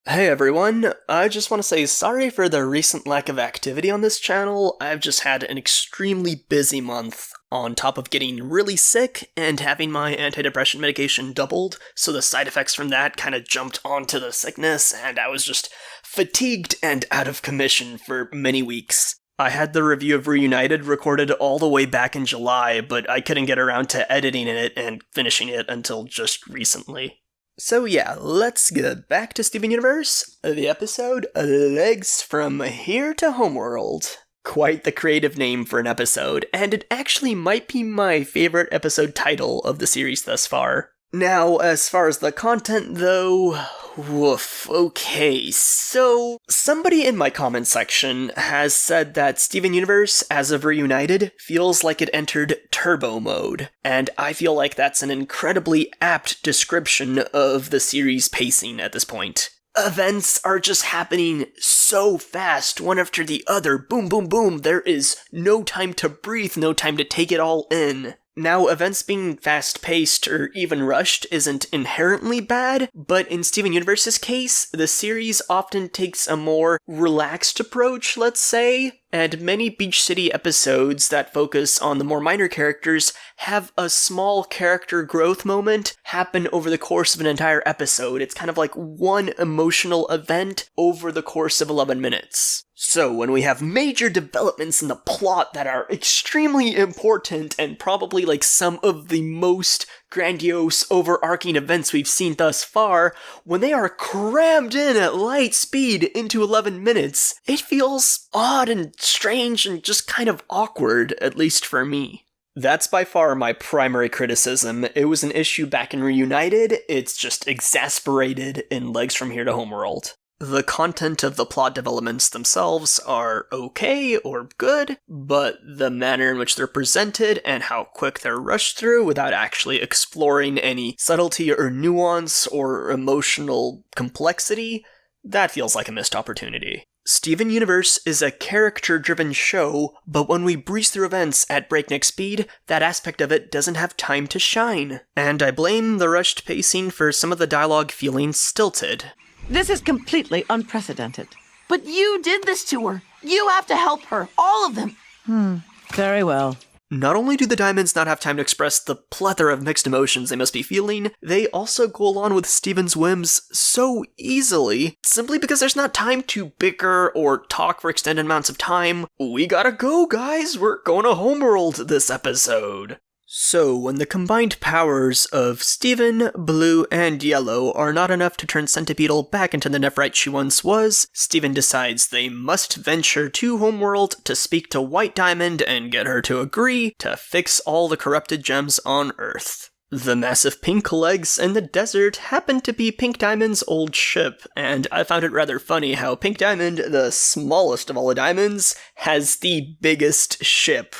Hey everyone, I just want to say sorry for the recent lack of activity on this channel. I've just had an extremely busy month, on top of getting really sick and having my antidepressant medication doubled, so the side effects from that kind of jumped onto the sickness, and I was just fatigued and out of commission for many weeks. I had the review of Reunited recorded all the way back in July, but I couldn't get around to editing it and finishing it until just recently. So yeah, let's get back to Steven Universe, the episode Legs from Here to Homeworld. Quite the creative name for an episode, and it actually might be my favorite episode title of the series thus far. Now, as far as the content though, woof, okay, so somebody in my comment section has said that Steven Universe, as of Reunited, feels like it entered turbo mode, and I feel like that's an incredibly apt description of the series' pacing at this point. Events are just happening so fast, one after the other, boom, boom, boom, there is no time to breathe, no time to take it all in. Now, events being fast-paced or even rushed isn't inherently bad, but in Steven Universe's case, the series often takes a more relaxed approach, let's say, and many Beach City episodes that focus on the more minor characters have a small character growth moment happen over the course of an entire episode. It's kind of like one emotional event over the course of 11 minutes. So, when we have major developments in the plot that are extremely important and probably like some of the most grandiose, overarching events we've seen thus far, when they are crammed in at light speed into 11 minutes, it feels odd and strange and just kind of awkward, at least for me. That's by far my primary criticism. It was an issue back in Reunited, it's just exasperated in Legs from Here to Homeworld. The content of the plot developments themselves are okay or good, but the manner in which they're presented and how quick they're rushed through without actually exploring any subtlety or nuance or emotional complexity, that feels like a missed opportunity. Steven Universe is a character-driven show, but when we breeze through events at breakneck speed, that aspect of it doesn't have time to shine. And I blame the rushed pacing for some of the dialogue feeling stilted. This is completely unprecedented. But you did this to her. You have to help her. All of them. Very well. Not only do the Diamonds not have time to express the plethora of mixed emotions they must be feeling, they also go along with Steven's whims so easily, simply because there's not time to bicker or talk for extended amounts of time. We gotta go, guys! We're going to Homeworld this episode! So, when the combined powers of Steven, Blue, and Yellow are not enough to turn Centipedal back into the Nephrite she once was, Steven decides they must venture to Homeworld to speak to White Diamond and get her to agree to fix all the corrupted gems on Earth. The massive pink legs in the desert happen to be Pink Diamond's old ship, and I found it rather funny how Pink Diamond, the smallest of all the diamonds, has the biggest ship.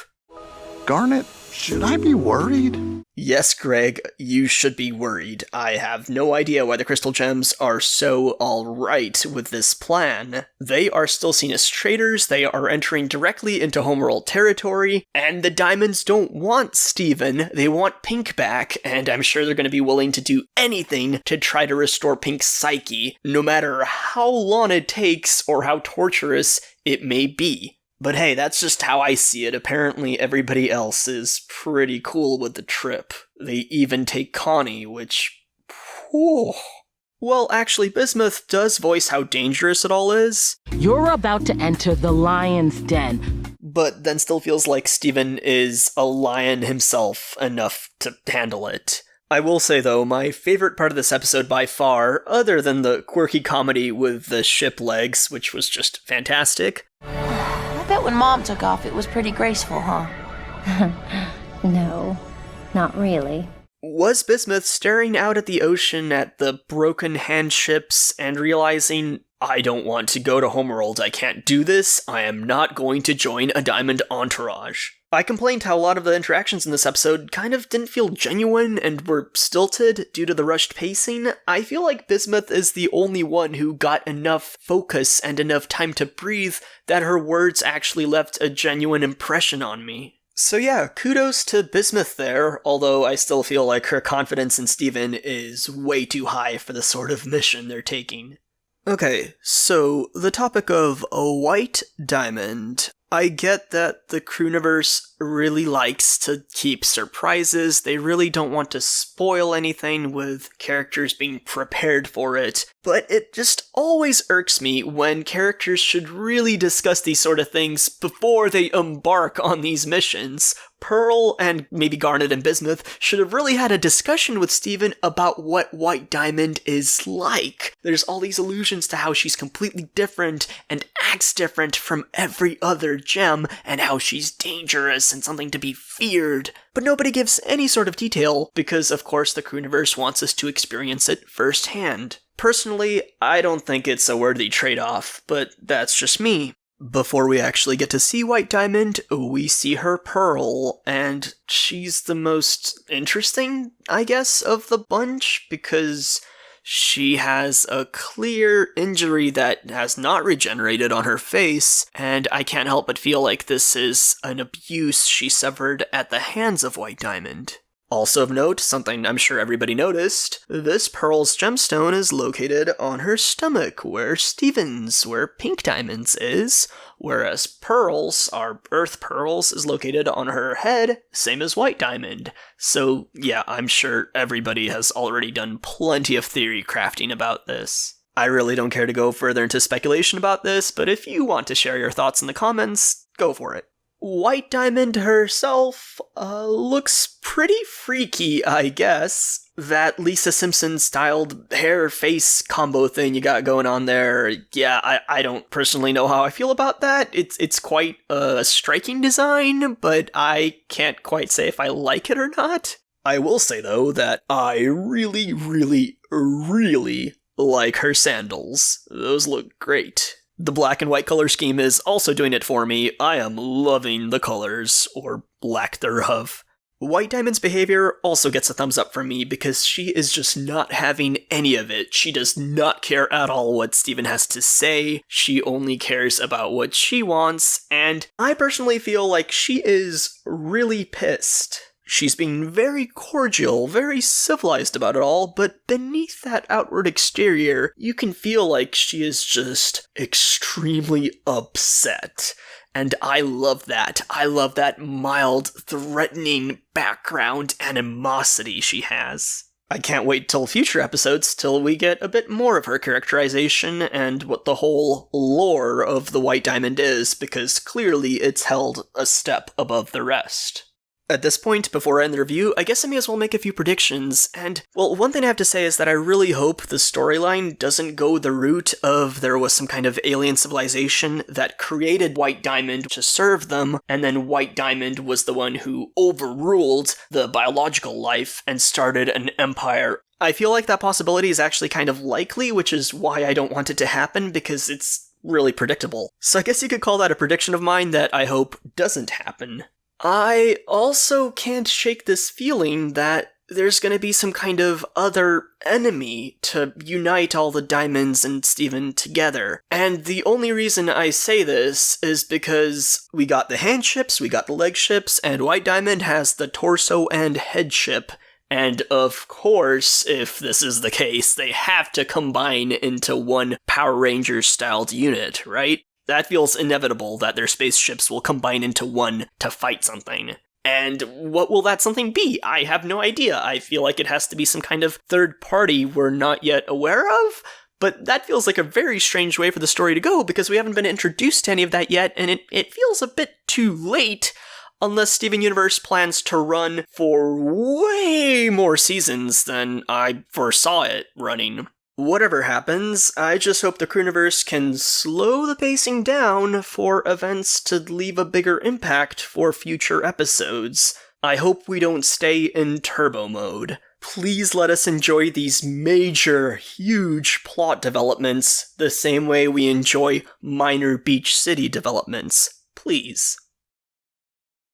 Garnet, should I be worried? Yes, Greg, you should be worried. I have no idea why the crystal gems are so alright with this plan. They are still seen as traitors, they are entering directly into Homeworld territory, and the Diamonds don't want Steven, they want Pink back, and I'm sure they're going to be willing to do anything to try to restore Pink's psyche, no matter how long it takes or how torturous it may be. But hey, that's just how I see it. Apparently everybody else is pretty cool with the trip. They even take Connie, which... whew. Well, actually, Bismuth does voice how dangerous it all is. You're about to enter the lion's den. But then still feels like Steven is a lion himself enough to handle it. I will say, though, my favorite part of this episode by far, other than the quirky comedy with the ship legs, which was just fantastic... I bet when Mom took off, it was pretty graceful, huh? No, not really. Was Bismuth staring out at the ocean at the broken hand ships and realizing, I don't want to go to Homeworld, I can't do this, I am not going to join a diamond entourage. I complained how a lot of the interactions in this episode kind of didn't feel genuine and were stilted due to the rushed pacing. I feel like Bismuth is the only one who got enough focus and enough time to breathe that her words actually left a genuine impression on me. So yeah, kudos to Bismuth there, although I still feel like her confidence in Steven is way too high for the sort of mission they're taking. Okay, so the topic of a white diamond. I get that the Crooniverse really likes to keep surprises. They really don't want to spoil anything with characters being prepared for it. But it just always irks me when characters should really discuss these sort of things before they embark on these missions. Pearl and maybe Garnet and Bismuth should have really had a discussion with Steven about what White Diamond is like. There's all these allusions to how she's completely different and acts different from every other gem, and how she's dangerous and something to be feared. But nobody gives any sort of detail, because of course the Crooniverse wants us to experience it firsthand. Personally, I don't think it's a worthy trade-off, but that's just me. Before we actually get to see White Diamond, we see her Pearl, and she's the most interesting, I guess, of the bunch, because she has a clear injury that has not regenerated on her face, and I can't help but feel like this is an abuse she suffered at the hands of White Diamond. Also of note, something I'm sure everybody noticed, this Pearl's gemstone is located on her stomach, where Pink Diamond's is, whereas Pearl's, our Earth Pearl's, is located on her head, same as White Diamond. So yeah, I'm sure everybody has already done plenty of theory crafting about this. I really don't care to go further into speculation about this, but if you want to share your thoughts in the comments, go for it. White Diamond herself looks pretty freaky, I guess. That Lisa Simpson-styled hair-face combo thing you got going on there, yeah, I don't personally know how I feel about that. It's quite a striking design, but I can't quite say if I like it or not. I will say, though, that I really, really, really like her sandals. Those look great. The black and white color scheme is also doing it for me. I am loving the colors, or lack thereof. White Diamond's behavior also gets a thumbs up from me because she is just not having any of it. She does not care at all what Steven has to say. She only cares about what she wants, and I personally feel like she is really pissed. She's being very cordial, very civilized about it all, but beneath that outward exterior, you can feel like she is just extremely upset. And I love that. I love that mild, threatening background animosity she has. I can't wait till future episodes till we get a bit more of her characterization and what the whole lore of the White Diamond is, because clearly it's held a step above the rest. At this point, before I end the review, I guess I may as well make a few predictions, and, well, one thing I have to say is that I really hope the storyline doesn't go the route of there was some kind of alien civilization that created White Diamond to serve them, and then White Diamond was the one who overruled the biological life and started an empire. I feel like that possibility is actually kind of likely, which is why I don't want it to happen, because it's really predictable. So I guess you could call that a prediction of mine that I hope doesn't happen. I also can't shake this feeling that there's gonna be some kind of other enemy to unite all the diamonds and Steven together. And the only reason I say this is because we got the hand ships, we got the leg ships, and White Diamond has the torso and head ship. And of course, if this is the case, they have to combine into one Power Rangers-styled unit, right? That feels inevitable that their spaceships will combine into one to fight something. And what will that something be? I have no idea. I feel like it has to be some kind of third party we're not yet aware of, but that feels like a very strange way for the story to go because we haven't been introduced to any of that yet, and it feels a bit too late unless Steven Universe plans to run for way more seasons than I foresaw it running. Whatever happens, I just hope the Crooniverse can slow the pacing down for events to leave a bigger impact for future episodes. I hope we don't stay in turbo mode. Please let us enjoy these major, huge plot developments the same way we enjoy minor beach city developments. Please.